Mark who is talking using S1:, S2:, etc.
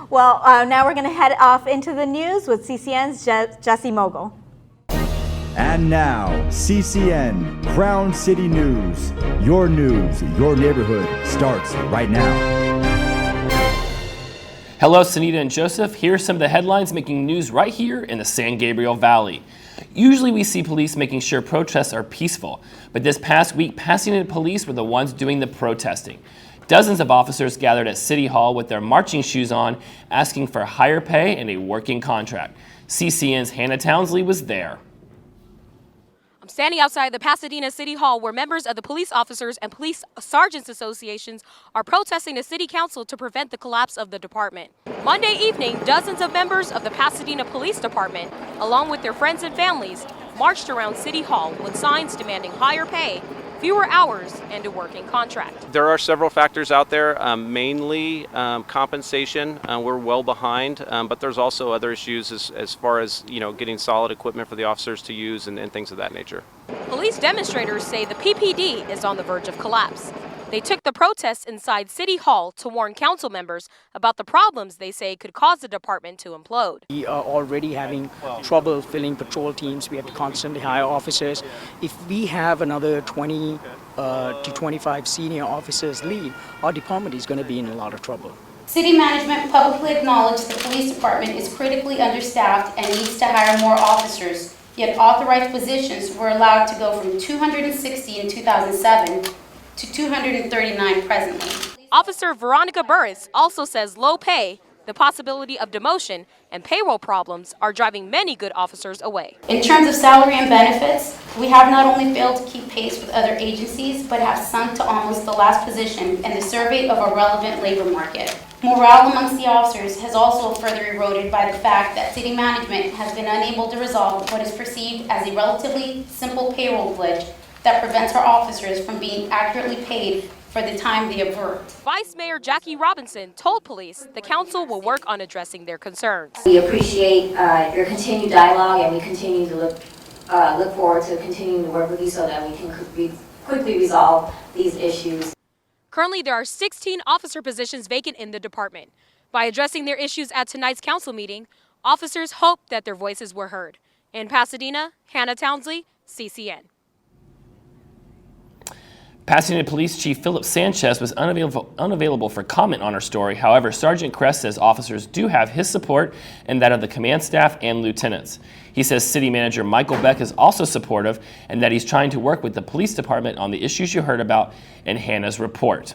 S1: Well, now we're going to head off into the news with CCN's Jesse Mogle.
S2: And now, CCN, Crown City News. Your neighborhood starts right now.
S3: Hello, Sunita and Joseph. Here are some of the headlines making news right here in the San Gabriel Valley. Usually we see police making sure protests are peaceful, but this past week, Pasadena Police were the ones doing the protesting. Dozens of officers gathered at City Hall with their marching shoes on, asking for higher pay and a working contract. CCN's Hannah Townsley was there.
S4: I'm standing outside the Pasadena City Hall where members of the Police Officers and Police Sergeants Associations are protesting the City Council to prevent the collapse of the department. Monday evening, dozens of members of the Pasadena Police Department, along with their friends and families, marched around City Hall with signs demanding higher pay, fewer hours, and a working contract.
S5: There are several factors out there, mainly compensation. We're well behind, but there's also other issues as far as getting solid equipment for the officers to use and things of that nature.
S4: Police demonstrators say the PPD is on the verge of collapse. They took the protests inside City Hall to warn council members about the problems they say could cause the department to implode.
S6: We are already having trouble filling patrol teams. We have to constantly hire officers. If we have another 20 to 25 senior officers leave, our department is going to be in a lot of trouble.
S7: City management publicly acknowledged the police department is critically understaffed and needs to hire more officers, yet authorized positions were allowed to go from 260 in 2007 to 239 presently.
S4: Officer Veronica Burris also says low pay, the possibility of demotion, and payroll problems are driving many good officers away.
S7: In terms of salary and benefits, we have not only failed to keep pace with other agencies, but have sunk to almost the last position in the survey of a relevant labor market. Morale amongst the officers has also further eroded by the fact that city management has been unable to resolve what is perceived as a relatively simple payroll glitch that prevents our officers from being accurately paid for the time they have worked.
S4: Vice Mayor Jackie Robinson told police the council will work on addressing their concerns.
S8: We appreciate your continued dialogue, and we continue to look forward to continuing to work with you so that we can quickly resolve these issues.
S4: Currently, there are 16 officer positions vacant in the department. By addressing their issues at tonight's council meeting, officers hope that their voices were heard. In Pasadena, Hannah Townsley, CCN.
S3: Pasadena Police Chief Philip Sanchez was unavailable for comment on our story. However, Sergeant Kress says officers do have his support and that of the command staff and lieutenants. He says City Manager Michael Beck is also supportive and that he's trying to work with the police department on the issues you heard about in Hannah's report.